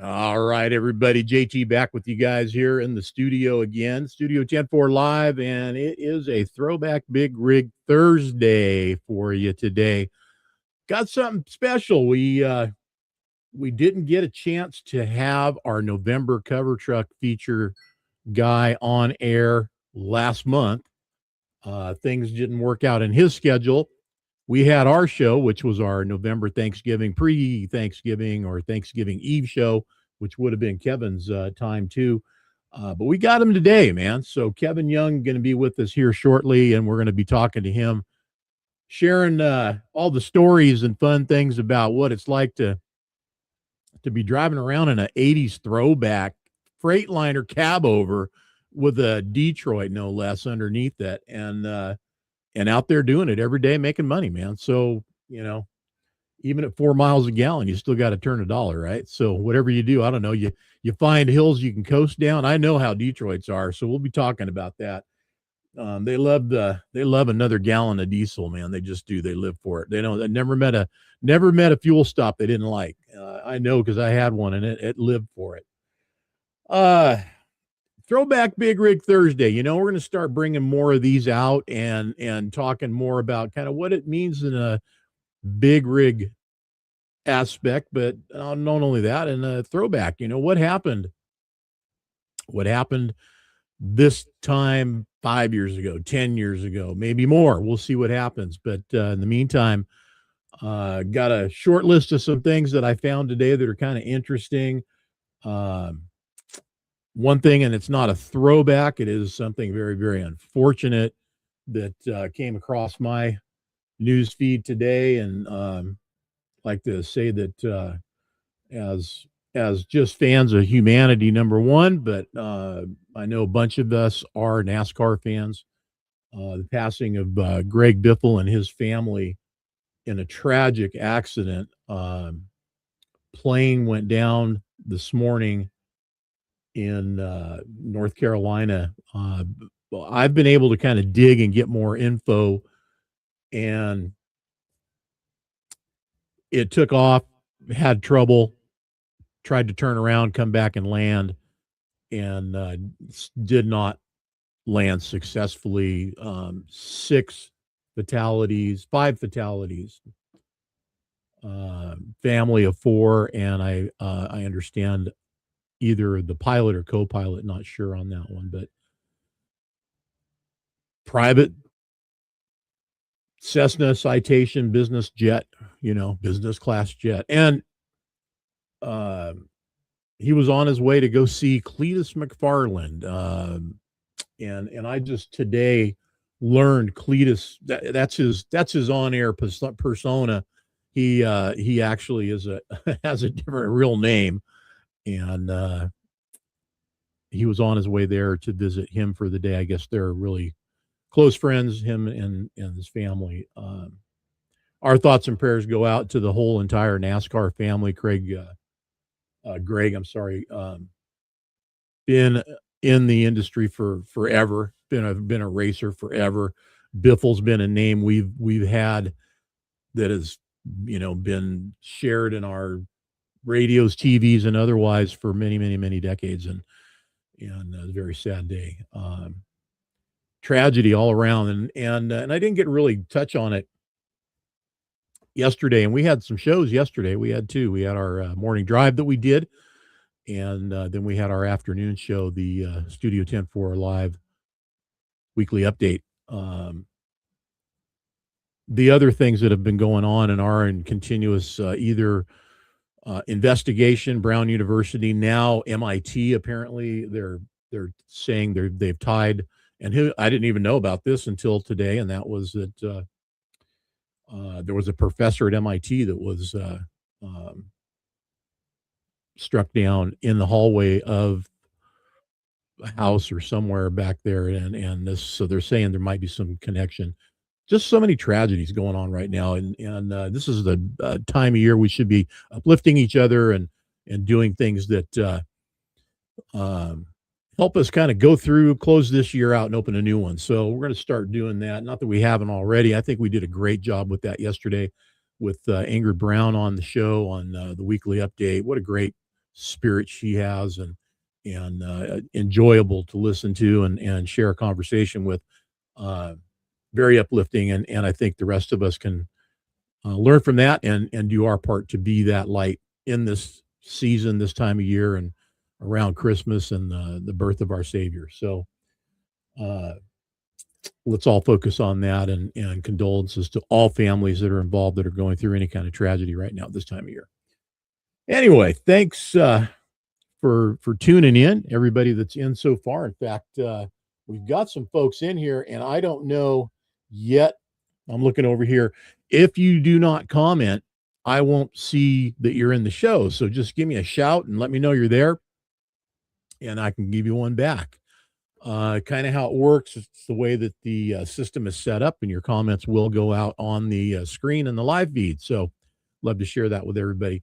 All right, everybody. JT back with you guys here in the studio again, Studio 104 Live, and it is a throwback big rig Thursday for you today. Got something special. We didn't get a chance to have our November cover truck feature guy on air last month. Things didn't work out in his schedule. We had our show, which was our November Thanksgiving, pre Thanksgiving or Thanksgiving Eve show, which would have been Kevin's time too. But we got him today, man. So Kevin Young going to be with us here shortly, and we're going to be talking to him, sharing all the stories and fun things about what it's like to be driving around in an 80s throwback Freightliner cab over with a Detroit, no less, underneath that. And out there doing it every day, making money, man. So, even at 4 miles a gallon, you still got to turn a dollar, right? So whatever you do, I don't know, you find hills you can coast down. I know how Detroits are, so we'll be talking about that. They love another gallon of diesel, man. They just do. They live for it. They don't. They never met a fuel stop they didn't like. I know because I had one and it lived for it. Throwback Big Rig Thursday. We're going to start bringing more of these out and talking more about kind of what it means in a big rig aspect, but not only that, in a throwback. What happened this time 5 years ago, 10 years ago, maybe more. We'll see what happens. But in the meantime, got a short list of some things that I found today that are kind of interesting. One thing, and it's not a throwback, it is something very, very unfortunate that came across my news feed today, and like to say that as just fans of humanity, number one, but I know a bunch of us are NASCAR fans. The passing of Greg Biffle and his family in a tragic accident. Plane went down this morning in North Carolina. I've been able to kind of dig and get more info, and it took off, had trouble, tried to turn around, come back and land, and did not land successfully. 6 fatalities, 5 fatalities, family of 4, and I understand either the pilot or co-pilot, not sure on that one, but private Cessna Citation business jet, business class jet. And he was on his way to go see Cletus McFarland. And I just today learned Cletus, that's his on-air persona. He actually has a different real name. And he was on his way there to visit him for the day. I guess they're really close friends, him and his family. Our thoughts and prayers go out to the whole entire NASCAR family. Greg, I'm sorry, been in the industry for forever. Been a racer forever. Biffle's been a name we've had that has been shared in our radios, TVs, and otherwise for many, many, many decades, and a very sad day. Tragedy all around, and I didn't get really touch on it yesterday, and we had some shows yesterday. We had 2. We had our morning drive that we did, and then we had our afternoon show, the Studio 104 Live weekly update. The other things that have been going on and are in continuous either investigation, Brown University, now MIT, apparently they're saying they've tied, and I didn't even know about this until today, and that was that there was a professor at MIT that was struck down in the hallway of a house or somewhere back there, and this, so they're saying there might be some connection. Just so many tragedies going on right now, and this is the time of year we should be uplifting each other and doing things that help us kind of go through, close this year out, and open a new one. So we're going to start doing that. Not that we haven't already. I think we did a great job with that yesterday with Ingrid Brown on the show on the weekly update. What a great spirit she has, and enjoyable to listen to and share a conversation with. Uh, Very uplifting, and I think the rest of us can learn from that and do our part to be that light in this season, this time of year, and around Christmas and the birth of our Savior. So uh, let's all focus on that, and condolences to all families that are involved that are going through any kind of tragedy right now this time of year. Anyway, thanks for tuning in, everybody that's in so far. In fact, we've got some folks in here, and I don't know yet. I'm looking over here. If you do not comment, I won't see that you're in the show. So just give me a shout and let me know you're there, and I can give you one back. Kind of how it works. It's the way that the system is set up, and your comments will go out on the screen and the live feed. So love to share that with everybody.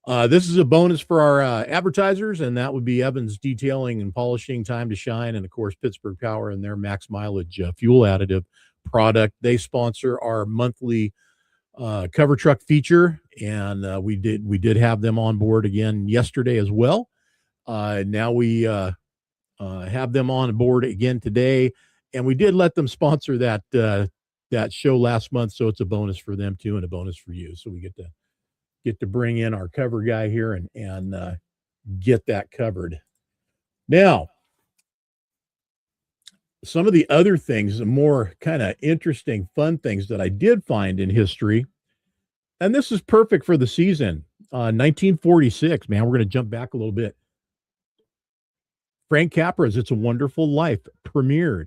This is a bonus for our advertisers, and that would be Evans Detailing and Polishing, Time to Shine, and of course Pittsburgh Power and their Max Mileage fuel additive product. They sponsor our monthly cover truck feature, and we did have them on board again yesterday as well. Now we have them on board again today, and we did let them sponsor that show last month, so it's a bonus for them too, and a bonus for you. So we get to bring in our cover guy here and get that covered. Now, some of the other things, the more kind of interesting, fun things that I did find in history, and this is perfect for the season. 1946, man, we're going to jump back a little bit. Frank Capra's It's a Wonderful Life premiered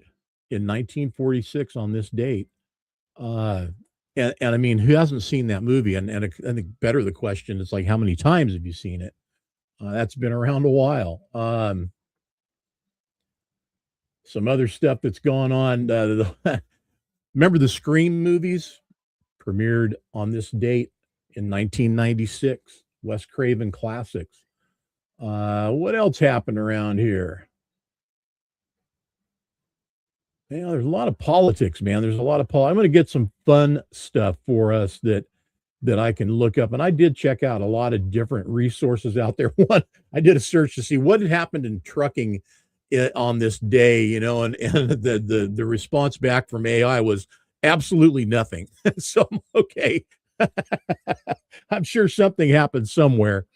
in 1946 on this date. And I mean, who hasn't seen that movie? And I think better the question is like, how many times have you seen it? That's been around a while. Some other stuff that's gone on. Remember the Scream movies? Premiered on this date in 1996. Wes Craven classics. What else happened around here? Yeah, there's a lot of politics, man. There's a lot of I'm going to get some fun stuff for us that I can look up. And I did check out a lot of different resources out there. One, I did a search to see what had happened in trucking on this day, and the response back from AI was absolutely nothing. So, okay. I'm sure something happened somewhere,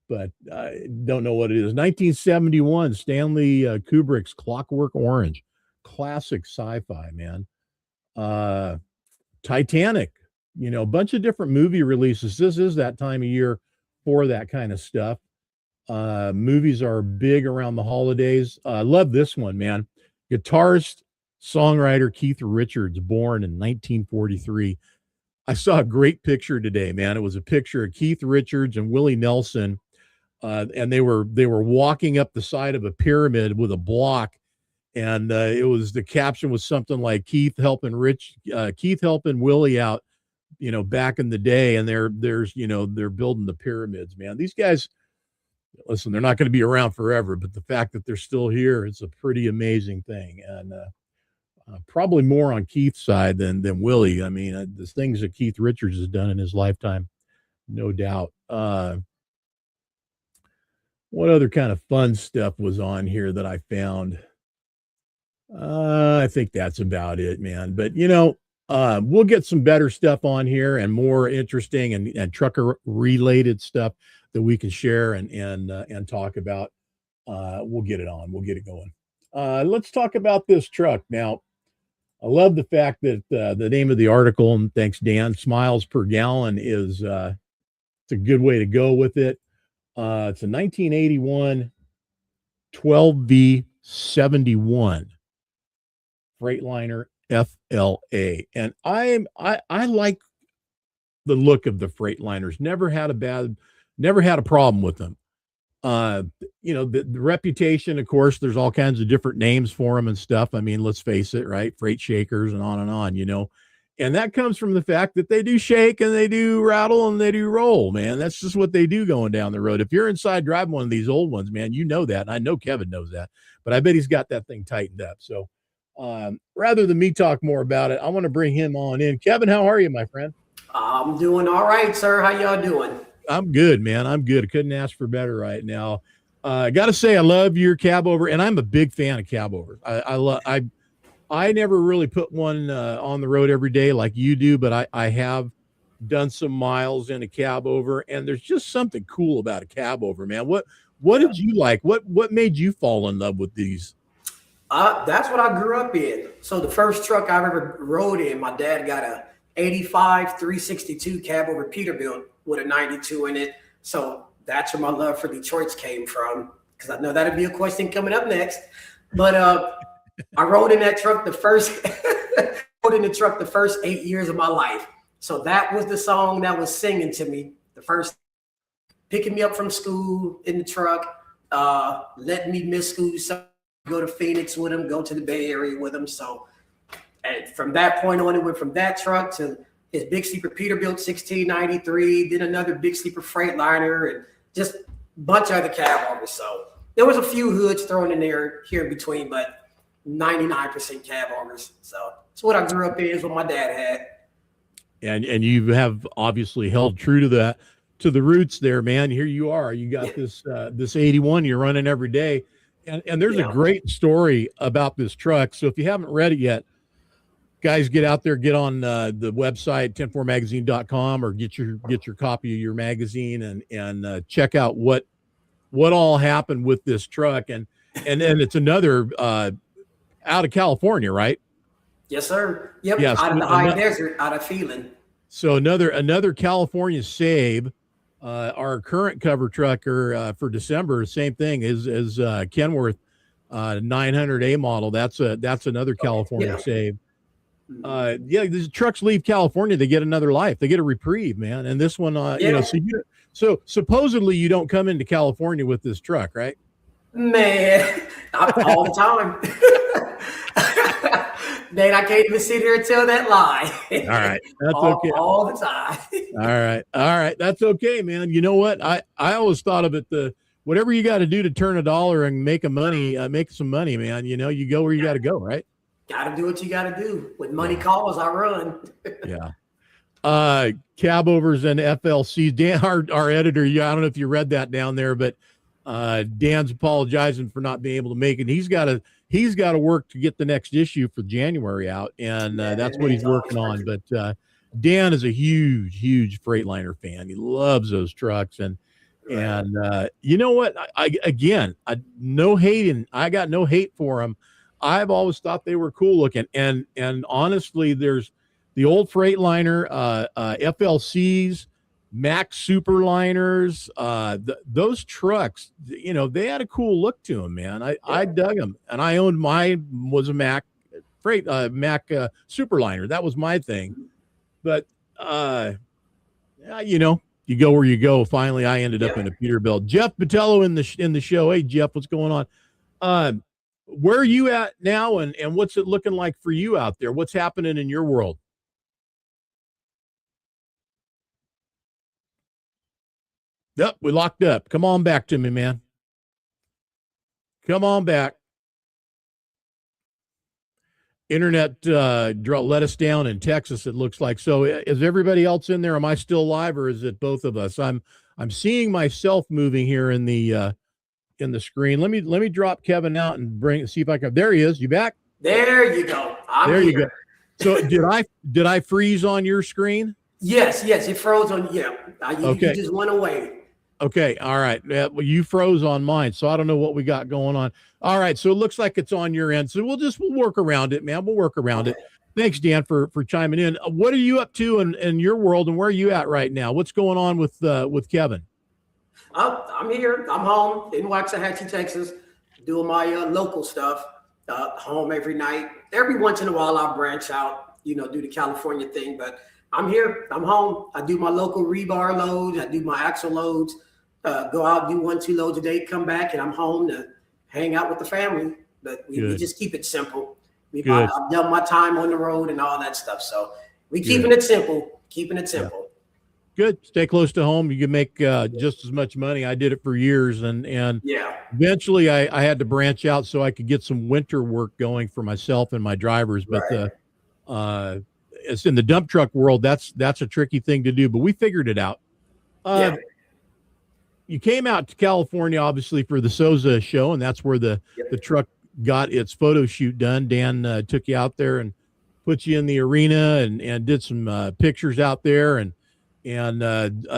but I don't know what it is. 1971, Stanley Kubrick's Clockwork Orange. Classic sci-fi, man. Titanic, a bunch of different movie releases. This is that time of year for that kind of stuff. Movies are big around the holidays. I love this one, man. Guitarist, songwriter Keith Richards, born in 1943. I saw a great picture today, man. It was a picture of Keith Richards and Willie Nelson, and they were walking up the side of a pyramid with a block. And the caption was something like Keith helping Willie out, back in the day. And they're building the pyramids, man. These guys, listen, they're not going to be around forever, but the fact that they're still here, it's a pretty amazing thing. And probably more on Keith's side than Willie. I mean, the things that Keith Richards has done in his lifetime, no doubt. What other kind of fun stuff was on here that I found? I think that's about it, man. But we'll get some better stuff on here and more interesting and trucker related stuff that we can share and talk about. We'll get it on. We'll get it going. Let's talk about this truck now. I love the fact that the name of the article, and thanks, Dan, Smiles Per Gallon is it's a good way to go with it. It's a 1981 12V71 Freightliner FLA, and I like the look of the Freightliners. Never had a problem with them. The reputation, of course, there's all kinds of different names for them and stuff. I mean, let's face it, right? Freight shakers and on, and that comes from the fact that they do shake and they do rattle and they do roll, man. That's just what they do going down the road. If you're inside driving one of these old ones, man, you know that. And I know Kevin knows that, but I bet he's got that thing tightened up. So rather than me talk more about it, I want to bring him on in. Kevin, how are you, my friend? I'm doing all right, sir. How y'all doing? I'm good, man. I'm good. I couldn't ask for better right now. I got to say, I love your cab over, and I'm a big fan of cab overs. I never really put one on the road every day like you do, but I have done some miles in a cab over, and there's just something cool about a cab over, man. What Yeah. did you like? What made you fall in love with these? That's what I grew up in. So the first truck I ever rode in, my dad got a 85 362 cab over Peterbilt with a 92 in it. So that's where my love for Detroit's came from. Because I know that'd be a question coming up next. But I rode in that truck the first rode in the truck the first 8 years of my life. So that was the song that was singing to me the first, picking me up from school in the truck, letting me miss school. So go to Phoenix with him, go to the Bay Area with him. So, and from that point on, it went from that truck to his big sleeper Peterbilt 1693, then another big sleeper Freightliner, and just a bunch of other cab overs. So there was a few hoods thrown in there here in between, but 99% cab overs. So it's what I grew up in, is what my dad had. And you have obviously held true to that, to the roots there, man. Here you are. You got this 81 you're running every day. And there's a Yeah. great story about this truck. So if you haven't read it yet, guys, get out there, get on the website 104magazine.com, or get your copy of your magazine, and check out what all happened with this truck. And it's another out of California, right? Yes, sir. Yep. Yes. Out of the high desert, out of Phelan. So another California save. Our current cover trucker for December, same thing as Kenworth 900A model. That's another California save. These trucks leave California, they get another life, they get a reprieve, man. And this one, so supposedly you don't come into California with this truck, right? Man, all the time. Man, I can't even sit here and tell that lie. All right, that's okay. All the time. All right, that's okay, man. You know what? I always thought of it, whatever you got to do to turn a dollar and make some money, man. You know, you go where you got to go, right? Got to do what you got to do. When money calls, I run. Yeah. Cab overs and FLCs. Dan, our editor, I don't know if you read that down there, but Dan's apologizing for not being able to make it. He's got to work to get the next issue for January out, and that's what he's working on. But Dan is a huge Freightliner fan. He loves those trucks, and you know what? I no hate, I got no hate for them. I've always thought they were cool looking, and honestly, there's the old Freightliner, FLCs, Max Superliners, those trucks, you know, they had a cool look to them, man. I dug them, and I owned mine, was a Mac Superliner. That was my thing. But you know, you go where you go. Finally, I ended up in a Peterbilt. Jeff Botello in the show. Hey, Jeff, what's going on? Where are you at now, and what's it looking like for you out there? What's happening in your world? Yep, we locked up. Come on back to me, man. Come on back. Internet let us down in Texas, it looks like. So is everybody else in there? Am I still live, or is it both of us? I'm seeing myself moving here in the screen. Let me drop Kevin out and see if I can. There he is. You back? There you go. There you go. So did I freeze on your screen? Yes, it froze on. Yeah, you just went away. Okay, all right. Well, you froze on mine, so I don't know what we got going on. All right, so it looks like it's on your end. So we'll work around it, man. We'll work around it. Thanks, Dan, for chiming in. What are you up to in your world, and where are you at right now? What's going on with Kevin? I'm here. I'm home in Waxahachie, Texas, doing my local stuff. Home every night. Every once in a while, I'll branch out, do the California thing. But I'm here. I'm home. I do my local rebar loads. I do my axle loads. Go out, do 1-2 loads a day, come back, and I'm home to hang out with the family. But we just keep it simple. I've done my time on the road and all that stuff. So we keeping it simple. Yeah. Good. Stay close to home. You can make just as much money. I did it for years, and eventually I had to branch out so I could get some winter work going for myself and my drivers. But it's in the dump truck world. That's a tricky thing to do, but we figured it out. you came out to California, obviously, for the Souza show, and that's where the Yep. truck got its photo shoot done. Dan took you out there and put you in the arena and did some pictures out there. And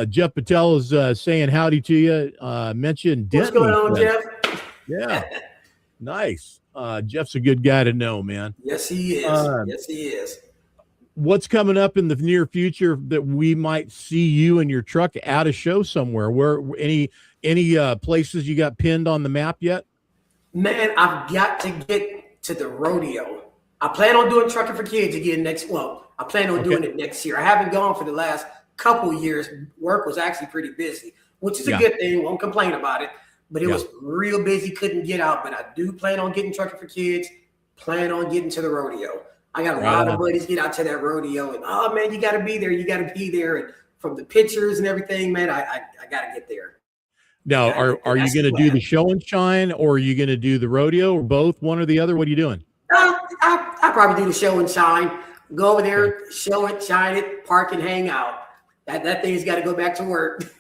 Jeff Patel is saying howdy to you. Mentioned What's going Denton. on, Jeff? Yeah, nice. Jeff's a good guy to know, man. Yes, he is. Yes, he is. What's coming up in the near future that we might see you and your truck at a show somewhere? Where any places you got pinned on the map yet? Man, I've got to get to the rodeo. I plan on doing Trucking for Kids again next. Well, I plan on doing it next year. I haven't gone for the last couple years. Work was actually pretty busy, which is a good thing. Won't complain about it. But it was real busy. Couldn't get out. But I do plan on getting Trucking for Kids. Plan on getting to the rodeo. I got a lot of buddies get out to that rodeo, and oh man, you got to be there. You got to be there. And from the pictures and everything, man, I got to get there. Now, are you going to do the show and shine, or are you going to do the rodeo, or both, one or the other? What are you doing? I probably do the show and shine. Go over there, show it, shine it, park and hang out. That thing's got to go back to work.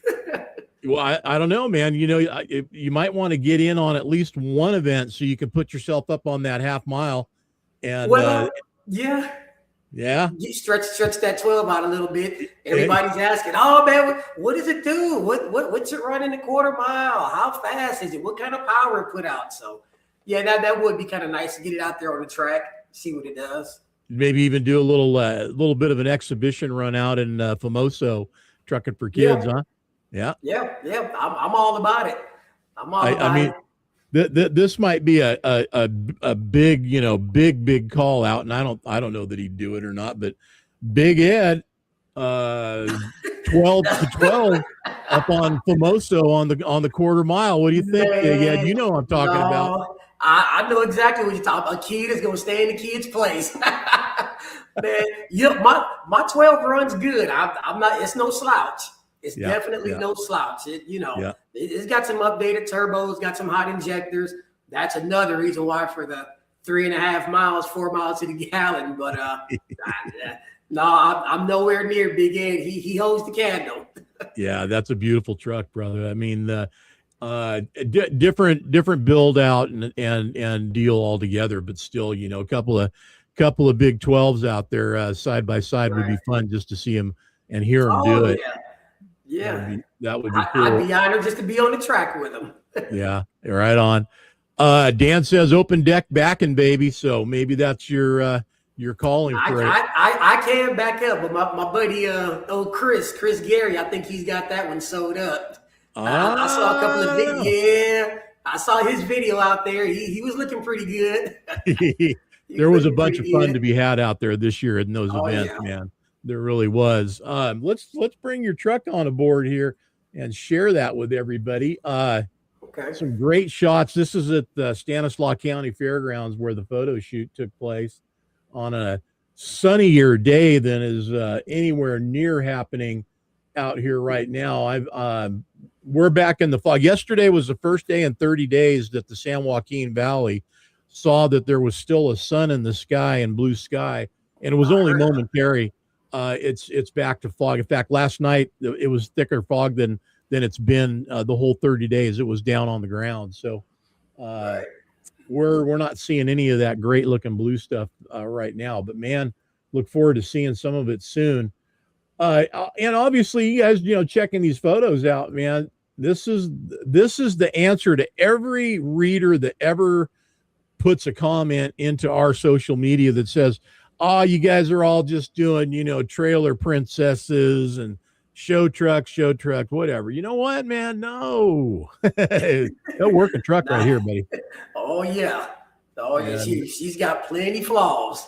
Well, I don't know, man. You know, you might want to get in on at least one event so you can put yourself up on that half mile. And yeah. You stretch that 12 out a little bit. Everybody's asking, oh man, what does it do? What's it running the quarter mile? How fast is it? What kind of power it put out? So yeah, that would be kind of nice to get it out there on the track, see what it does. Maybe even do a little bit of an exhibition run out in Famoso, Trucking for Kids, huh? Yeah. I'm all about it. I mean, this might be a big, big call out, and I don't know that he'd do it or not, but Big Ed, 12 to 12 up on Famoso on the quarter mile. What do you think, Big Ed? You know what I'm talking about. I know exactly what you're talking about. A kid is going to stay in the kid's place. Man, my 12 runs good. I'm not. It's no slouch. It's definitely no slouch. It's got some updated turbos, got some hot injectors. That's another reason why for the 3.5 miles, 4 miles to the gallon. But no, I'm nowhere near Big Ed. He holds the candle. Yeah, that's a beautiful truck, brother. I mean, different build out and deal altogether, but still, a couple of big 12s out there side by side would be fun just to see him and hear him do it. Yeah, that would be cool. I'd be honored just to be on the track with him. Yeah, right on. Dan says open deck backing, baby. So maybe that's your calling for it. I can back up, but my buddy Chris Gary, I think he's got that one sold up. I saw a couple of videos. Yeah, I saw his video out there. He was looking pretty good. There was a bunch of fun to be had out there this year in those events, man. There really was. Let's bring your truck on aboard here and share that with everybody. Some great shots. This is at the Stanislaus County Fairgrounds where the photo shoot took place on a sunnier day than is anywhere near happening out here right now. We're back in the fog. Yesterday was the first day in 30 days that the San Joaquin Valley saw that there was still a sun in the sky and blue sky, and it was only momentary. It's back to fog. In fact, last night it was thicker fog than it's been the whole 30 days. It was down on the ground. So we're not seeing any of that great looking blue stuff right now. But man, look forward to seeing some of it soon. And obviously, you guys, checking these photos out, man. This is the answer to every reader that ever puts a comment into our social media that says, oh, you guys are all just doing, trailer princesses and show truck, whatever. You know what, man? No. They'll work a truck right here, buddy. Oh, yeah. She's got plenty flaws.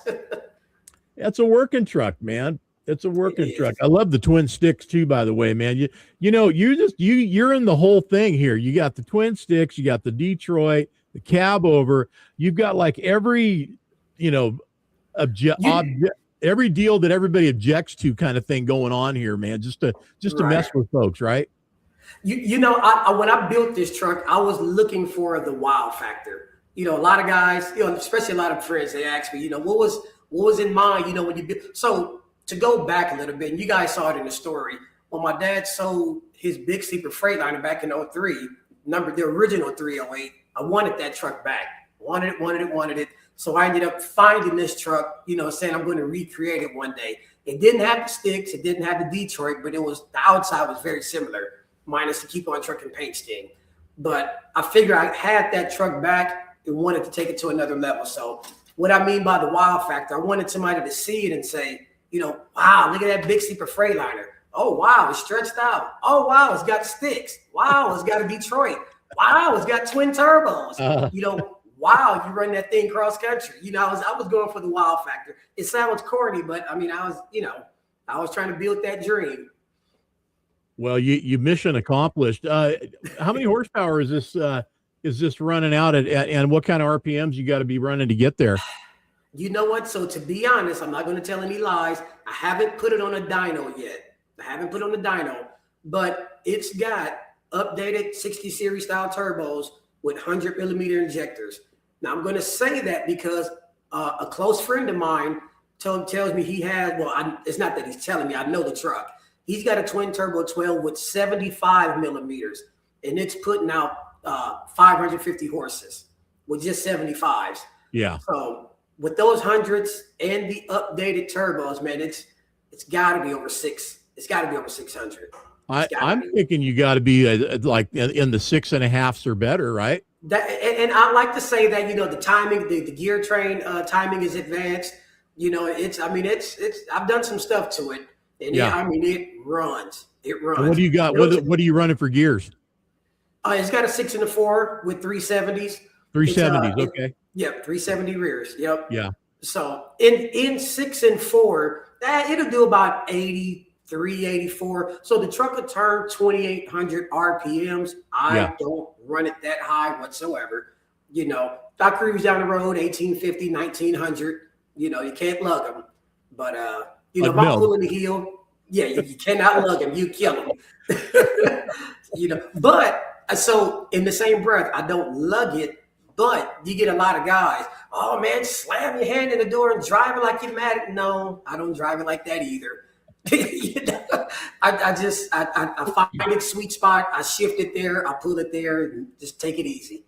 That's a working truck, man. It's a working truck. I love the twin sticks too, by the way, man. You're in the whole thing here. You got the twin sticks, you got the Detroit, the cab over. You've got like every, every deal that everybody objects to kind of thing going on here, man, just to mess with folks, right? When I built this truck, I was looking for the wow factor. A lot of guys, especially a lot of friends, they ask me, what was in mind, when you built. So to go back a little bit, and you guys saw it in the story, when my dad sold his Big Sleeper Freightliner back in 03, the original 308. I wanted that truck back. Wanted it. So I ended up finding this truck, saying I'm going to recreate it one day. It didn't have the sticks. It didn't have the Detroit, but the outside was very similar, minus the keep on truck and paint sting. But I figured I had that truck back and wanted to take it to another level. So what I mean by the wow factor, I wanted somebody to see it and say, wow, look at that Big Sleeper Freightliner. Oh, wow, it's stretched out. Oh, wow, it's got sticks. Wow, it's got a Detroit. Wow, it's got twin turbos. Wow, you run that thing cross country. I was going for the wow factor. It sounds corny, but I mean, I was trying to build that dream. Well, you mission accomplished. How many horsepower is this running out at, and what kind of RPMs you got to be running to get there? You know what? So to be honest, I'm not going to tell any lies. I haven't put it on a dyno yet. But it's got updated 60 series style turbos with 100 millimeter injectors. Now I'm going to say that because a close friend of mine tells me he has, it's not that he's telling me, I know the truck. He's got a twin turbo 12 with 75 millimeters, and it's putting out 550 horses with just 75s. Yeah. So with those hundreds and the updated turbos, man, it's got to be over 6. It's got to be over 600. I'm thinking you got to be like in the 6.5s or better, right? And I like to say that the timing, the gear train timing is advanced. I've done some stuff to it, and it runs. It runs. And what do you got? What are you running for gears? It's got a 6 and a 4 with 370s. 370s, okay. Yep, 370 rears. Yep. Yeah. So in 6 and 4, it'll do about 83, 84. So the truck will turn 2,800 RPMs. I don't run it that high whatsoever. If I cruise down the road, 1850, 1900, you can't lug them. But, if I'm pulling the heel, you cannot lug them. You kill them. But so in the same breath, I don't lug it, but you get a lot of guys. Oh man, slam your hand in the door and drive it like you're mad. No, I don't drive it like that either. I find a sweet spot. I shift it there. I pull it there, and just take it easy.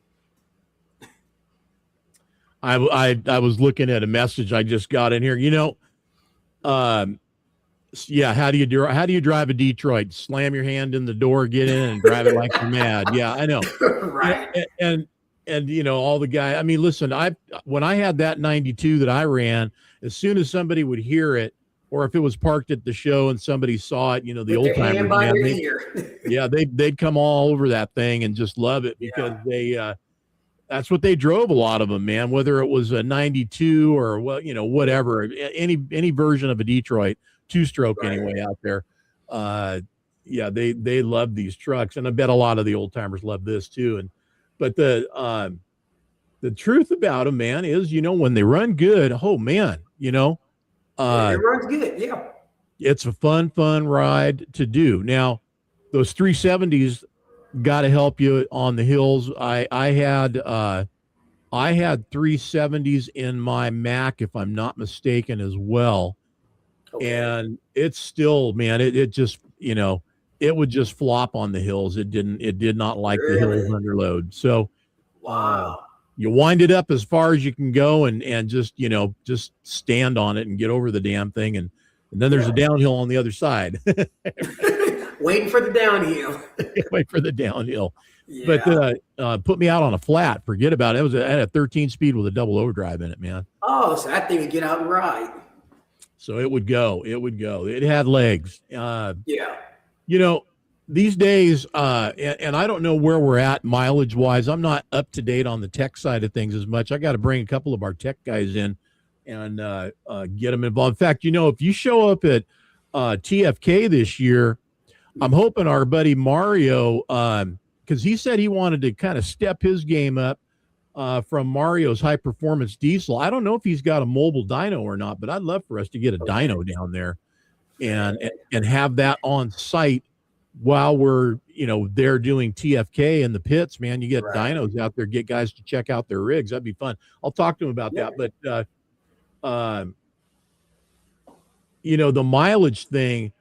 I was looking at a message I just got in here. How do you drive a Detroit? Slam your hand in the door, get in, and drive it like you're mad. Yeah, I know. Right. And all the guy. I mean, listen, when I had that 92 that I ran, as soon as somebody would hear it, or if it was parked at the show and somebody saw it, the old timers, they'd come all over that thing and just love it because that's what they drove, a lot of them, man, whether it was a 92 or whatever, any version of a Detroit 2-stroke anyway out there. They love these trucks, and I bet a lot of the old timers love this too. But the truth about them, man, is when they run good, oh man, it runs good. Yeah, it's a fun ride to do. Now, those 370s got to help you on the hills. I had 370s in my Mac, if I'm not mistaken, as well. Okay. And it's still, man, it just, it would just flop on the hills. It did not like the hills under load. So, wow. You wind it up as far as you can go and just, just stand on it and get over the damn thing. And then there's a downhill on the other side. Waiting for the downhill. Wait for the downhill. Yeah. But put me out on a flat. Forget about it. I had a 13 speed with a double overdrive in it, man. Oh, so that thing would get out and ride. So it would go. It had legs. These days, and I don't know where we're at mileage wise. I'm not up to date on the tech side of things as much. I got to bring a couple of our tech guys in and get them involved. In fact, if you show up at TFK this year, I'm hoping our buddy Mario, because he said he wanted to kind of step his game up from Mario's high performance diesel. I don't know if he's got a mobile dyno or not, but I'd love for us to get a dyno down there and have that on site while we're there doing TFK in the pits. Man, you get dynos out there, get guys to check out their rigs. That'd be fun. I'll talk to him about that. But the mileage thing,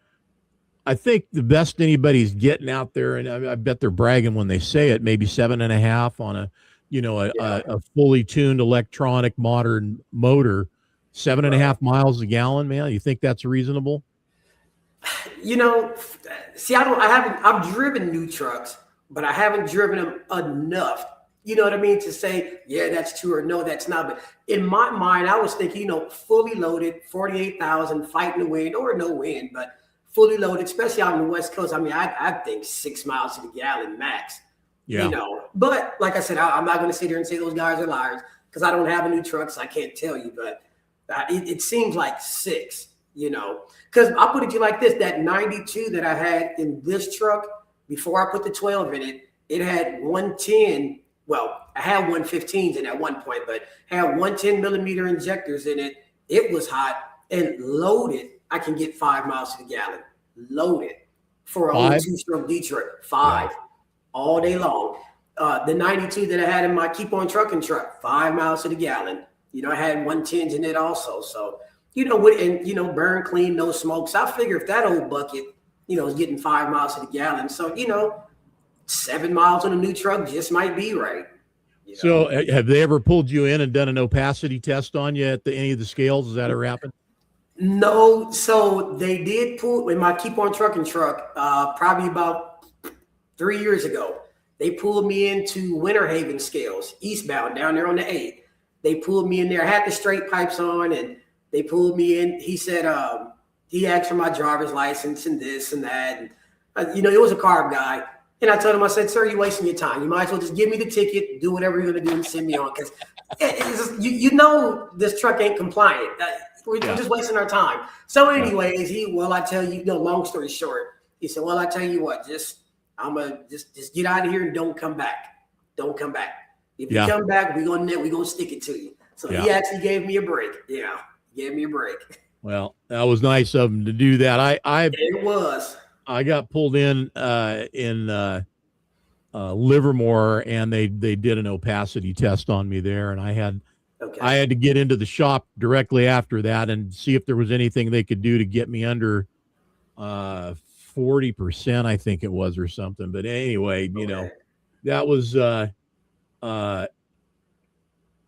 I think the best anybody's getting out there, and I bet they're bragging when they say it, maybe 7.5 on a, Yeah, a fully tuned electronic modern motor, seven and a right. half miles a gallon, man. You think that's reasonable? You know, see, I haven't, I've driven new trucks, but I haven't driven them enough. You know what I mean? To say, yeah, that's true or no, that's not. But in my mind, I was thinking, fully loaded, 48,000, fighting the wind or no wind, but fully loaded, especially out on the West Coast. I mean, I think 6 miles to the gallon max, Yeah. But like I said, I'm not going to sit here and say those guys are liars because I don't have a new truck, so I can't tell you. But it seems like six, because I'll put it to you like this: that 92 that I had in this truck before I put the 12 in it, it had 110. Well, I had 115s in at one point, but had 110 millimeter injectors in it. It was hot and loaded. I can get 5 miles to the gallon, loaded for an old 5? two-stroke Detroit, Yeah. 5 all day long. The 92 that I had in my Keep On Trucking truck, 5 miles to the gallon. I had 110s in it also. So, burn clean, no smoke. So I figure if that old bucket, is getting 5 miles to the gallon. So, 7 miles on a new truck just might be right. So have they ever pulled you in and done an opacity test on you at any of the scales? Has that ever happened? No, so they did pull in my Keep On Trucking truck, probably about 3 years ago. They pulled me into Winter Haven scales, eastbound, down there on the 8. They pulled me in there. I had the straight pipes on, and they pulled me in. He said, he asked for my driver's license and this and that. And, it was a carb guy. And I told him, I said, sir, you're wasting your time. You might as well just give me the ticket, do whatever you're going to do, and send me on. Because this truck ain't compliant. We're just wasting our time. So anyways, I tell you, long story short, he said, well, I tell you what, I'm going to just get out of here and don't come back. Don't come back. If you come back, we're gonna stick it to you. So he actually gave me a break. Yeah, he gave me a break. Well, that was nice of him to do that. It was. I got pulled in Livermore, and they did an opacity test on me there, and I had to get into the shop directly after that and see if there was anything they could do to get me under 40%, I think it was, or something. But anyway, that was I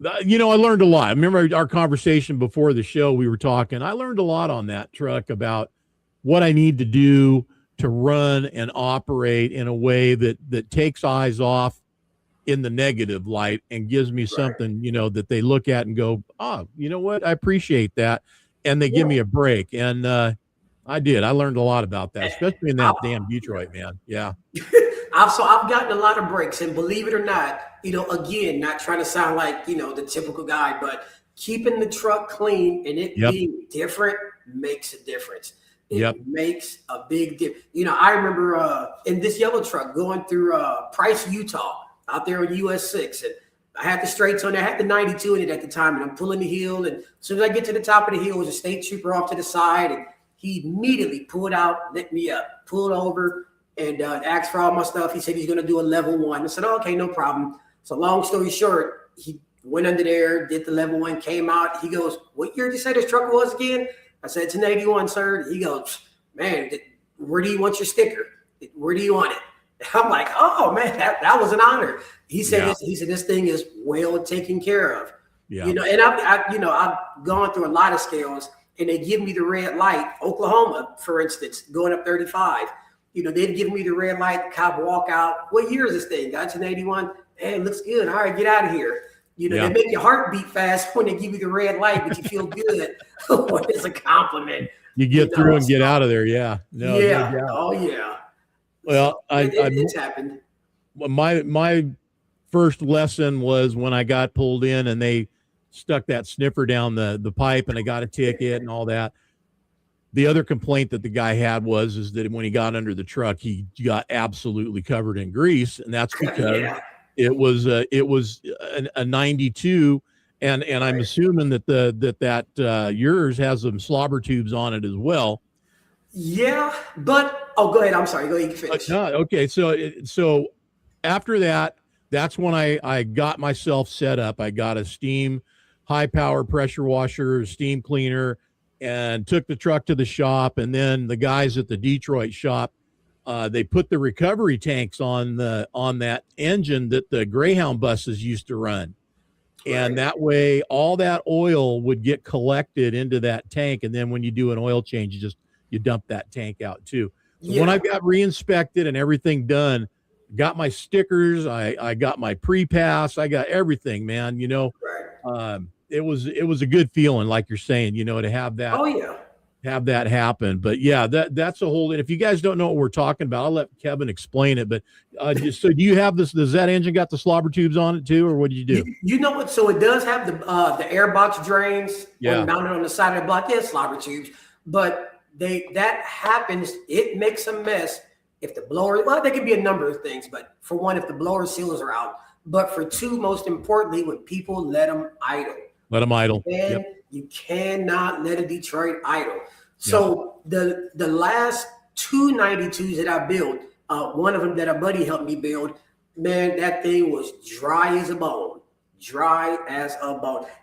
learned a lot. I remember our conversation before the show. We were talking. I learned a lot on that truck about what I need to do to run and operate in a way that takes eyes off in the negative light and gives me something, that they look at and go, oh, you know what? I appreciate that. And they give me a break. And I did. I learned a lot about that, especially in that damn Detroit, man. Yeah. I've gotten a lot of breaks, and believe it or not, again, not trying to sound like, the typical guy, but keeping the truck clean and it being different makes a difference. It makes a big difference. I remember in this yellow truck going through Price, Utah, out there on US 6, and I had the straights on there. I had the 92 in it at the time, and I'm pulling the hill, and as soon as I get to the top of the hill, was a state trooper off to the side, and he immediately pulled out, lit me up, pulled over, and asked for all my stuff. He said he's going to do a level 1. I said, oh, okay, no problem. So long story short, he went under there, did the level 1, came out. He goes, what year did you say this truck was again? I said, it's an 81, sir. He goes, man, where do you want your sticker? Where do you want it? I'm like, oh, man, that was an honor. He said, this thing is well taken care of. Yeah. And I've gone through a lot of scales, and they give me the red light. Oklahoma, for instance, going up 35. They'd give me the red light, cop walk out. What year is this thing? That's an 81. Hey, it looks good. All right, get out of here. They make your heart beat fast when they give you the red light, but you feel good. It's a compliment. You get through and get out of there. Yeah. No, yeah. No doubt. Oh, yeah. Well, it's happened. My first lesson was when I got pulled in and they stuck that sniffer down the pipe, and I got a ticket and all that. The other complaint that the guy had is that when he got under the truck, he got absolutely covered in grease, and that's because it was a 92, and I'm assuming that yours has some slobber tubes on it as well. Yeah, but go ahead. I'm sorry. Go ahead. You can finish. No, okay. So after that, that's when I got myself set up. I got a steam high power pressure washer, steam cleaner. and took the truck to the shop. And then the guys at the Detroit shop, they put the recovery tanks on that engine that the Greyhound buses used to run. And that way all that oil would get collected into that tank. And then when you do an oil change, you dump that tank out too. So when I got re-inspected and everything done, got my stickers, I got my pre-pass, I got everything, man. You know, it was a good feeling, like you're saying, you know, to have that. Oh yeah. Have that happen. But yeah, that's a whole, and if you guys don't know what we're talking about, I'll let Kevin explain it. But so do you have this, does that engine got the slobber tubes on it too, or what did you do? You know what? So it does have the air box drains mounted on the side of the block. Yeah, slobber tubes, but that happens. It makes a mess if the blower, well, there could be a number of things, but for one, if the blower seals are out, but for two, most importantly, when people let them idle. Let them idle. And you cannot let a Detroit idle. So the last two 92s that I built, one of them that a buddy helped me build, man, that thing was dry as a bone.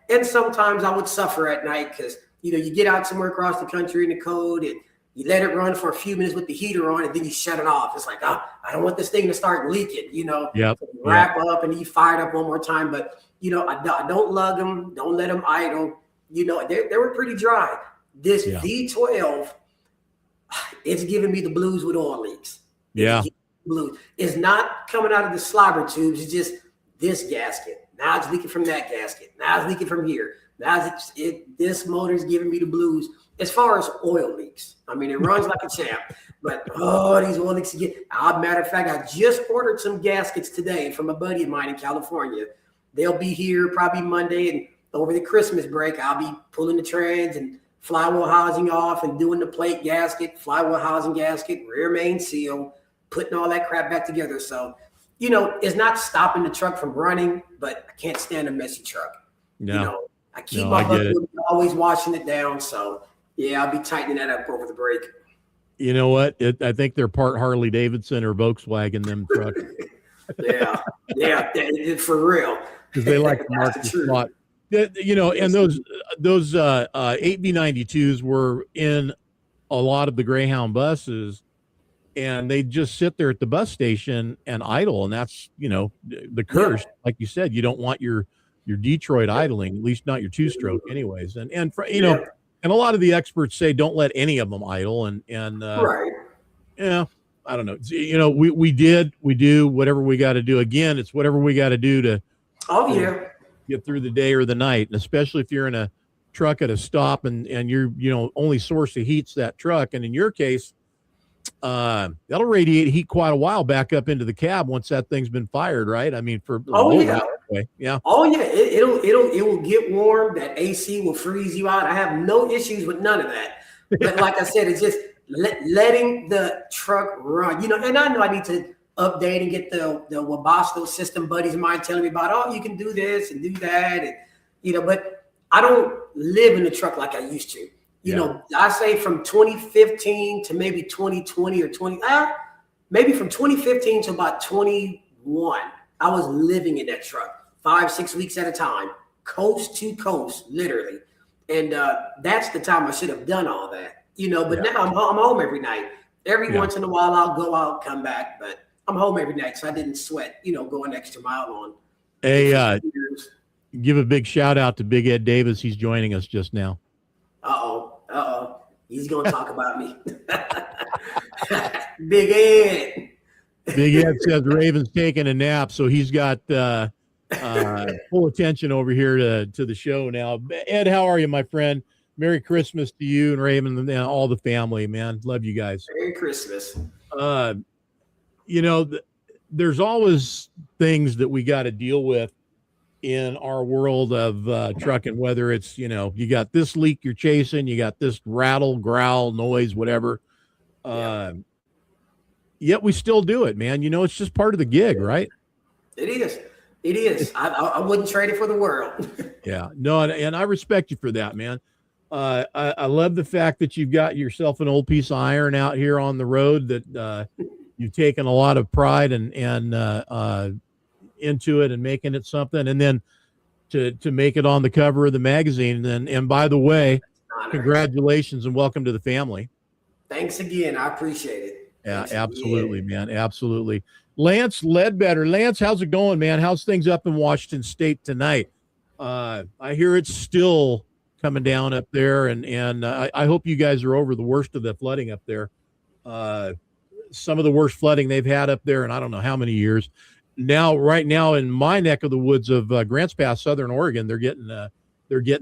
And sometimes I would suffer at night because, you know, you get out somewhere across the country in the cold and you let it run for a few minutes with the heater on and then you shut it off. It's like, I don't want this thing to start leaking, you know. So you wrap up and you fire it up one more time. But, you know, I don't lug them. Don't let them idle. You know, they were pretty dry. This V12, it's giving me the blues with oil leaks. Blues. It's not coming out of the slobber tubes. It's just this gasket. Now it's leaking from that gasket. Now it's leaking from here. Now this motor's giving me the blues as far as oil leaks. I mean, it runs like a champ, but these oil leaks again. Matter of fact, I just ordered some gaskets today from a buddy of mine in California. They'll be here probably Monday, and over the Christmas break, I'll be pulling the trans and flywheel housing off and doing the plate gasket, flywheel housing gasket, rear main seal, putting all that crap back together. So, you know, it's not stopping the truck from running, but I can't stand a messy truck. No. You know, I keep my bucket always washing it down. So, yeah, I'll be tightening that up over the break. You know what? I think they're part Harley Davidson or Volkswagen, them trucks. yeah, for real. Because they like to mark the spot. You know, and those 8B92s were in a lot of the Greyhound buses, and they just sit there at the bus station and idle, and that's, you know, the curse. Like you said, you don't want your Detroit idling, at least not your two-stroke, anyways. And for, you know, and a lot of the experts say don't let any of them idle, and yeah, I don't know. You know, we do whatever we got to do. Again, it's whatever we got to do to get through the day or the night, and especially if you're in a truck at a stop and you're, you know, only source of heat's that truck. And in your case, that'll radiate heat quite a while back up into the cab once that thing's been fired, right? I mean, for it will get warm. That AC will freeze you out. I have no issues with none of that. But like I said, it's just letting the truck run, you know. And I know I need to update and get the Webasto system buddies of mine telling me about, you can do this and do that, and you know, but I don't live in the truck like I used to. You know, I say from 2015 to maybe 2020 or maybe from 2015 to about 21, I was living in that truck 5-6 weeks at a time, coast to coast, literally. And that's the time I should have done all that, you know. But now I'm home every night. Every once in a while I'll go out, come back, but I'm home every night, so I didn't sweat, you know, going an extra mile on. Hey, give a big shout out to Big Ed Davis. He's joining us just now. He's going to talk about me. Big Ed. Big Ed says Raven's taking a nap, so he's got full attention over here to the show now. Ed, how are you, my friend? Merry Christmas to you and Raven and all the family, man. Love you guys. Merry Christmas. You know, there's always things that we got to deal with in our world of trucking, whether it's, you know, you got this leak you're chasing, you got this rattle, growl, noise, whatever. Yet we still do it, man. You know, it's just part of the gig, right? It is. I wouldn't trade it for the world. Yeah, no, and I respect you for that, man. I love the fact that you've got yourself an old piece of iron out here on the road that you've taken a lot of pride and into it and making it something, and then to make it on the cover of the magazine. And by the way, honor. Congratulations and welcome to the family. Thanks again. I appreciate it. Yeah, Thanks absolutely, again. man. Absolutely. Lance Ledbetter. Lance, how's it going, man? How's things up in Washington State tonight? I hear it's still coming down up there, and I hope you guys are over the worst of the flooding up there. Some of the worst flooding they've had up there in I don't know how many years. Now, right now in my neck of the woods of Grants Pass, Southern Oregon, they're getting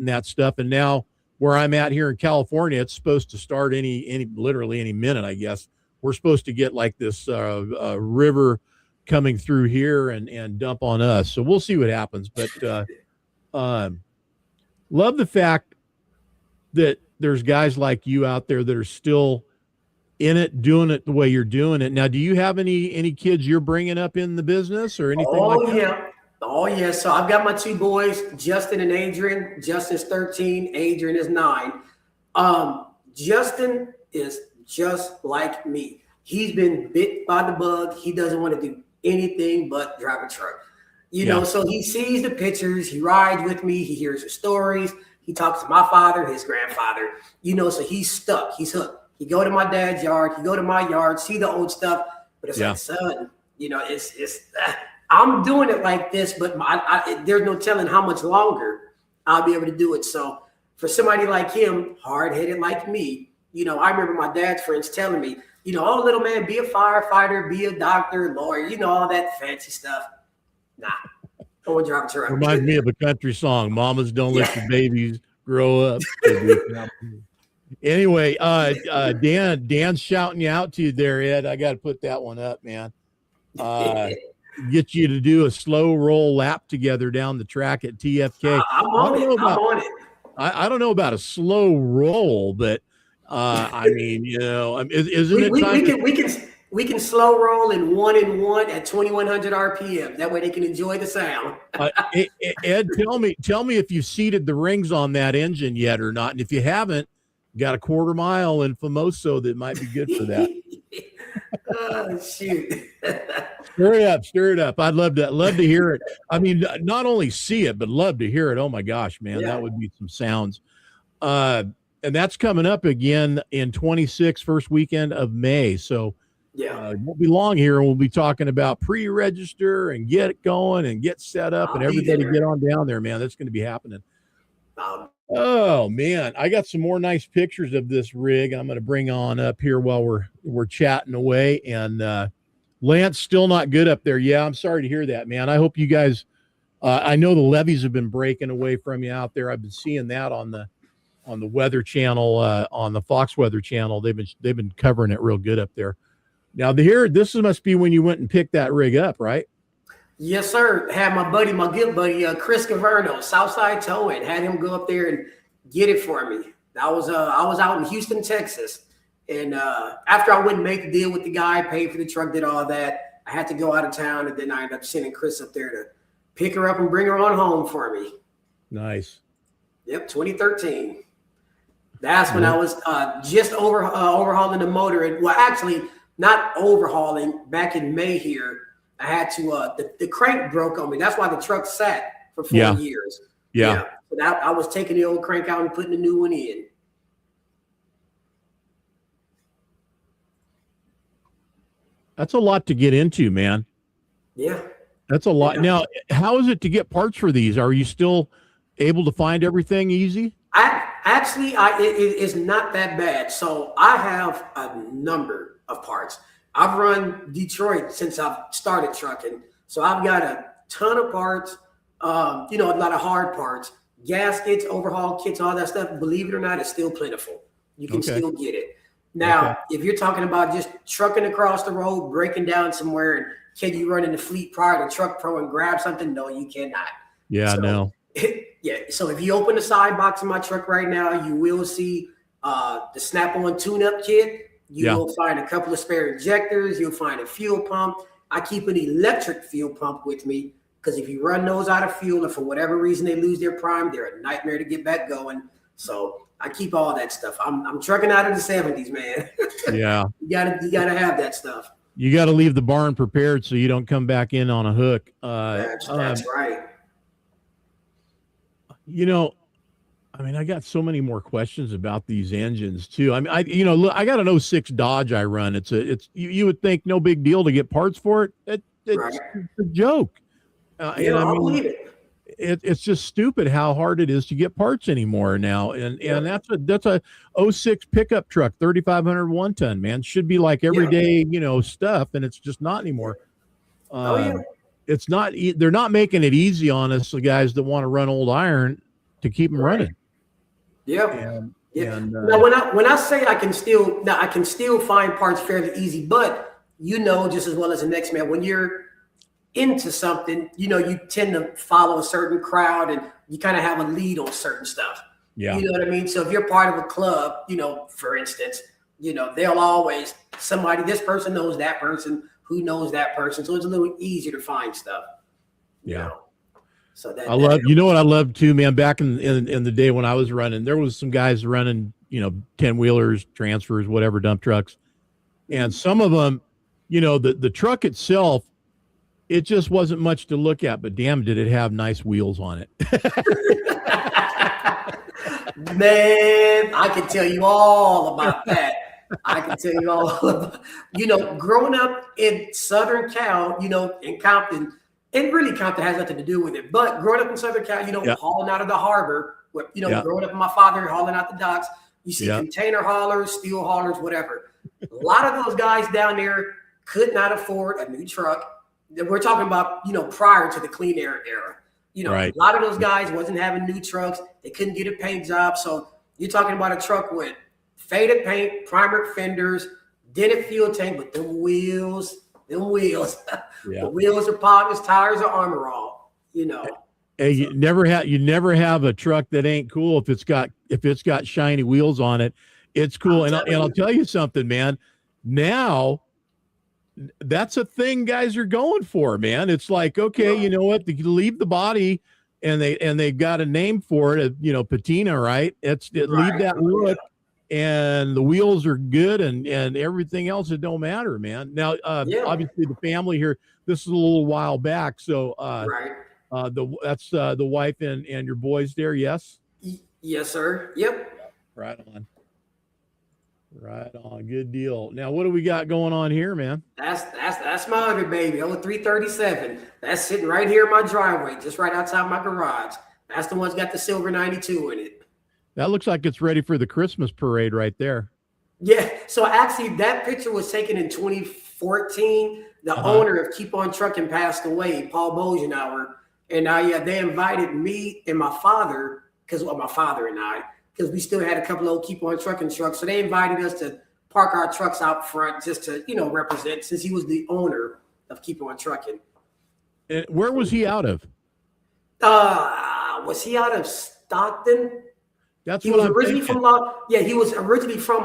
that stuff, and now where I'm at here in California, it's supposed to start literally any minute, I guess. We're supposed to get like this river coming through here and dump on us. So we'll see what happens. But love the fact that there's guys like you out there that are still in it, doing it the way you're doing it. Now, do you have any kids you're bringing up in the business or anything like that? Oh, yeah. So I've got my two boys, Justin and Adrian. Justin's 13. Adrian is 9. Justin is just like me. He's been bit by the bug. He doesn't want to do anything but drive a truck. You know, so he sees the pictures. He rides with me. He hears the stories. He talks to my father, his grandfather. You know, so he's stuck. He's hooked. He go to my dad's yard. He go to my yard, see the old stuff. But it's like, son, you know, it's I'm doing it like this, but there's no telling how much longer I'll be able to do it. So for somebody like him, hard-headed like me, you know, I remember my dad's friends telling me, you know, oh, little man, be a firefighter, be a doctor, lawyer, you know, all that fancy stuff. Nah, I want to drive a truck. Reminds me of a country song, Mamas Don't Let Your Babies Grow Up. Anyway, Dan's shouting you out to you there, Ed. I got to put that one up, man. Get you to do a slow roll lap together down the track at TFK. I'm on it. I don't know about a slow roll, but I mean, you know, isn't it time? We can slow roll in 1 at 2100 RPM. That way they can enjoy the sound. Ed, tell me if you've seated the rings on that engine yet or not, and if you haven't, got a quarter mile in Famoso that might be good for that. Oh, shoot. Stir it up. I'd love to hear it. I mean, not only see it, but love to hear it. Oh my gosh, man, that would be some sounds. And that's coming up again in 26, first weekend of May. So it won't be long here, and we'll be talking about pre-register and get it going and get set up and everybody get on down there, man. That's going to be happening. Oh man, I got some more nice pictures of this rig I'm going to bring on up here while we're chatting away. And Lance, still not good up there. Yeah, I'm sorry to hear that, man. I hope you guys. I know the levees have been breaking away from you out there. I've been seeing that on the Weather Channel, on the Fox Weather Channel. They've been covering it real good up there. Now this must be when you went and picked that rig up, right? Yes, sir. Had my good buddy, Chris Caverno, Southside Towing, had him go up there and get it for me. I was out in Houston, Texas. And after I wouldn't make the deal with the guy, paid for the truck, did all that, I had to go out of town. And then I ended up sending Chris up there to pick her up and bring her on home for me. Nice. Yep, 2013. That's when I was just overhauling the motor. And well, actually, not overhauling. Back in May here, I had to, the crank broke on me. That's why the truck sat for 4 years. Yeah. So I was taking the old crank out and putting the new one in. That's a lot to get into, man. Yeah. That's a lot. Yeah. Now, how is it to get parts for these? Are you still able to find everything easy? It is not that bad. So I have a number of parts. I've run Detroit since I've started trucking. So I've got a ton of parts, a lot of hard parts, gaskets, overhaul kits, all that stuff. Believe it or not, it's still plentiful. You can still get it. Now, if you're talking about just trucking across the road, breaking down somewhere, and can you run in the fleet prior to Truck Pro and grab something? No, you cannot. Yeah, no. Yeah. So if you open the side box of my truck right now, you will see the Snap-on tune-up kit. You will find a couple of spare injectors. You'll find a fuel pump. I keep an electric fuel pump with me because if you run those out of fuel and for whatever reason they lose their prime, they're a nightmare to get back going. So I keep all that stuff. I'm trucking out of the 70s, man. Yeah. You gotta have that stuff. You got to leave the barn prepared so you don't come back in on a hook. That's right. I mean, I got so many more questions about these engines too. I mean, look, I got an '06 Dodge I run. You would think no big deal to get parts for it. Right. It's a joke. And Yeah, I I mean, believe it. it's just stupid how hard it is to get parts anymore now. And Yeah. that's a '06 pickup truck, 3,500 1 ton, man. Should be like Yeah. everyday, stuff, and it's just not anymore. Oh yeah. It's not. They're not making it easy on us, the guys that want to run old iron, to keep them Right. running. Yeah. And Yeah. and Now when I say I can still find parts fairly easy, but just as well as the next man, when you're into something, you tend to follow a certain crowd and you kind of have a lead on certain stuff. yeah, You know what I mean? So if you're part of a club, for instance, they'll always this person knows that person who knows that person. So it's a little easier to find stuff. You yeah. know? So that I love, what I love too, man. Back in the day when I was running, there was some guys running, 10-wheelers, transfers, whatever, dump trucks. And some of them, the truck itself, it just wasn't much to look at, but damn, did it have nice wheels on it. Man, I can tell you all about that. I can tell you all about, growing up in Southern Cal, in Compton, and really Compton has nothing to do with it, but growing up in Southern Cal, Yeah. hauling out of the harbor, Yeah. growing up with my father, hauling out the docks, you see Yeah. container haulers, steel haulers, whatever. A lot of those guys down there could not afford a new truck. We're talking about, prior to the clean air era. Right. A lot of those guys wasn't having new trucks. They couldn't get a paint job. So you're talking about a truck with faded paint, primer fenders, dented fuel tank with them wheels. Yeah. The wheels are polished, tires are Armor All. Hey, you never have a truck that ain't cool if it's got shiny wheels on it. It's cool. And I'll tell you something, man. Now that's a thing guys are going for, man. It's like, okay, you know what? They leave the body and they've got a name for it, patina, right? Leave that look, and the wheels are good, and everything else, it don't matter, man. Now, obviously the family here, this is a little while back. So that's the wife and your boys there, yes? Yes, sir. Yep. Right on. Good deal. Now, what do we got going on here, man? That's my other baby, old 337. That's sitting right here in my driveway, just right outside my garage. That's the one's got the silver 92 in it. That looks like it's ready for the Christmas parade right there. Yeah. So actually, that picture was taken in 2014. The owner of Keep On Trucking passed away, Paul Bogenauer. And they invited me and my father, my father and I, because we still had a couple of Keep On Trucking trucks. So they invited us to park our trucks out front just to, represent, since he was the owner of Keep On Trucking. And where was he out of? Was he out of Stockton? He was originally from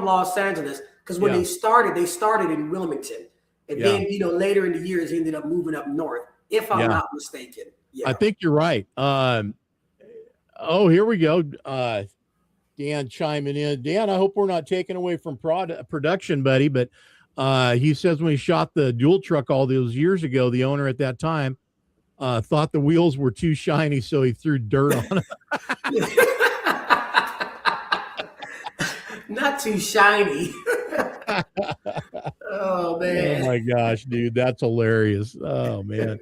Los Angeles, because when they started in Wilmington. And then, later in the years, he ended up moving up north, if I'm not mistaken. Yeah. I think you're right. Here we go. Dan chiming in. Dan, I hope we're not taking away from production, buddy, but he says when he shot the dual truck all those years ago, the owner at that time thought the wheels were too shiny, so he threw dirt on them. Not too shiny. Oh, man. Oh, my gosh, dude. That's hilarious. Oh, man.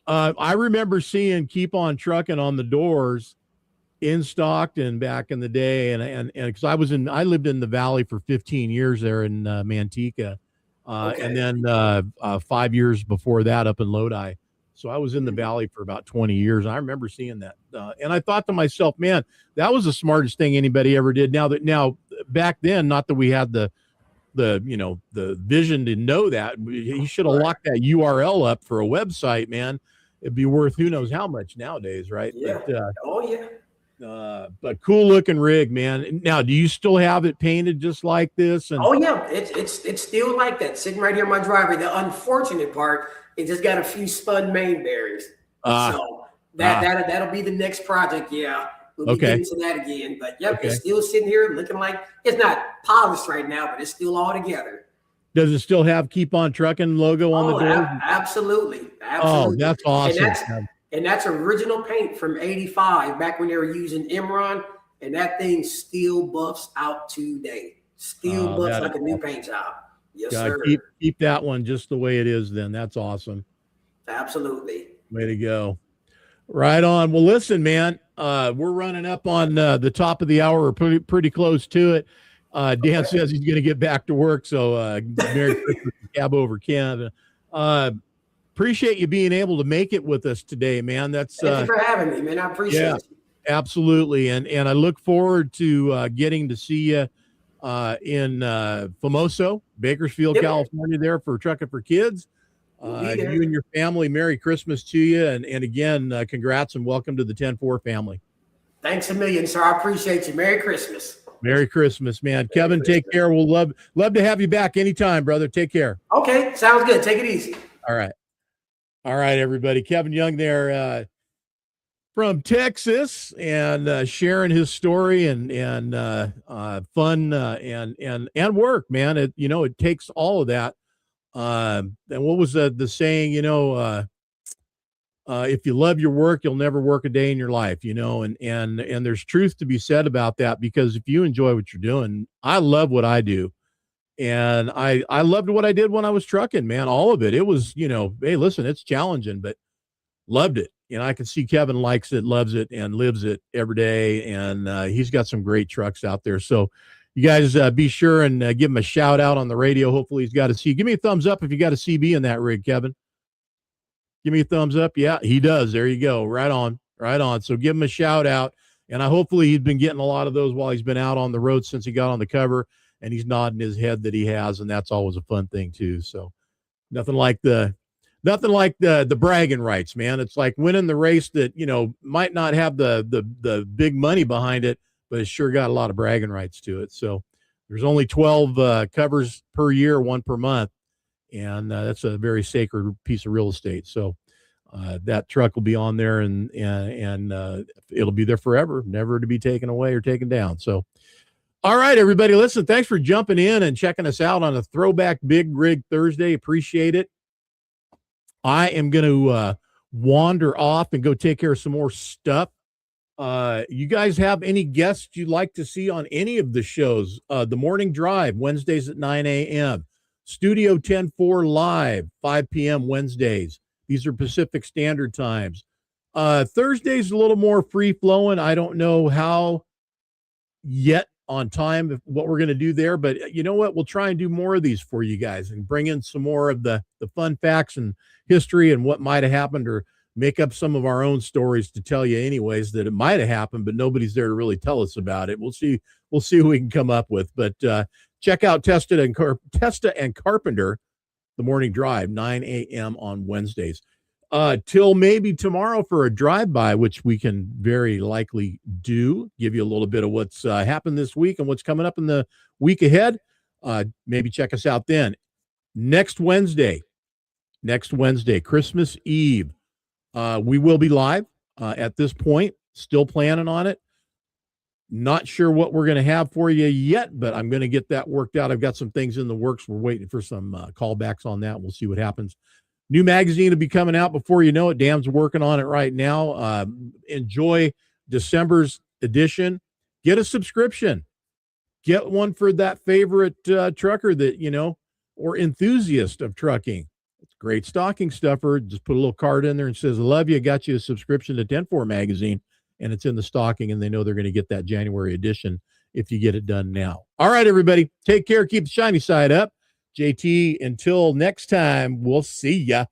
I remember seeing Keep On Trucking on the doors in Stockton back in the day, and because I lived in the Valley for 15 years there in Manteca, and then 5 years before that up in Lodi. So I was in the Valley for about 20 years. And I remember seeing that, and I thought to myself, man, that was the smartest thing anybody ever did. Now back then, not that we had the vision to know that, he should have locked that URL up for a website, man. It'd be worth who knows how much nowadays, right? Yeah. But cool looking rig, man. Now, do you still have it painted just like this? And it's still like that, sitting right here in my driveway. The unfortunate part, it just got a few spun main bearings. So that'll be the next project. Yeah, we'll be getting to that again. But it's still sitting here looking like it's not polished right now, but it's still all together. Does it still have Keep On Trucking logo on the door? Absolutely. Oh, that's awesome. And that's original paint from '85, back when they were using Imron. and that thing still buffs out today. Still buffs like a new paint job. Yes, God, sir. keep that one just the way it is then. That's awesome. Absolutely. Way to go. Right on. Well, listen, man, we're running up on the top of the hour. We're pretty close to it. Dan says he's going to get back to work. So Merry Christmas, cab over Canada. Appreciate you being able to make it with us today, man. Thank you for having me, man. I appreciate it. Absolutely. And I look forward to getting to see you in Famoso, Bakersfield, California, there for Trucking for Kids. You and your family, Merry Christmas to you. And again, congrats and welcome to the 10-4 family. Thanks a million, sir. I appreciate you. Merry Christmas. Merry Christmas, man. Kevin, take care. We'll love to have you back anytime, brother. Take care. Okay. Sounds good. Take it easy. All right. All right, everybody. Kevin Young there from Texas and sharing his story and fun and work, man. It takes all of that. And what was the saying, if you love your work, you'll never work a day in your life, and there's truth to be said about that, because if you enjoy what you're doing, I love what I do. And I loved what I did when I was trucking, man, all of it. It was, hey, listen, it's challenging, but loved it. And I can see Kevin likes it, loves it, and lives it every day. And he's got some great trucks out there. So you guys be sure and give him a shout out on the radio. Hopefully he's got a C. Give me a thumbs up if you got a CB in that rig, Kevin. Give me a thumbs up. Yeah, he does. There you go. Right on. Right on. So give him a shout out. And hopefully he's been getting a lot of those while he's been out on the road since he got on the cover, and he's nodding his head that he has. And that's always a fun thing too. So nothing like the bragging rights, man. It's like winning the race that, might not have the big money behind it, but it's sure got a lot of bragging rights to it. So there's only 12 covers per year, one per month. And that's a very sacred piece of real estate. So that truck will be on there and it'll be there forever, never to be taken away or taken down. So, all right, everybody, listen, thanks for jumping in and checking us out on a Throwback Big Rig Thursday. Appreciate it. I am going to wander off and go take care of some more stuff. You guys have any guests you'd like to see on any of the shows? The Morning Drive, Wednesdays at 9 a.m. Studio 10-4 Live, 5 p.m. Wednesdays. These are Pacific Standard Times. Thursday's a little more free-flowing. I don't know how yet on time what we're going to do there, but you know what? We'll try and do more of these for you guys and bring in some more of the fun facts and history and what might have happened, or make up some of our own stories to tell you anyways that it might have happened, but nobody's there to really tell us about it. We'll see what we can come up with. But check out Testa and Carpenter, The Morning Drive, 9 a.m. on Wednesdays. Till maybe tomorrow for a drive-by, which we can very likely do, give you a little bit of what's happened this week and what's coming up in the week ahead. Maybe check us out then. Next Wednesday, Christmas Eve, we will be live at this point, still planning on it. Not sure what we're going to have for you yet, but I'm going to get that worked out. I've got some things in the works. We're waiting for some callbacks on that. We'll see what happens. New magazine will be coming out before you know it. Dan's working on it right now. Enjoy December's edition. Get a subscription. Get one for that favorite trucker that, or enthusiast of trucking. It's great stocking stuffer. Just put a little card in there and says, I love you. I got you a subscription to 10-4 magazine. And it's in the stocking, and they know they're going to get that January edition if you get it done now. All right, everybody. Take care. Keep the shiny side up. JT, until next time, we'll see ya.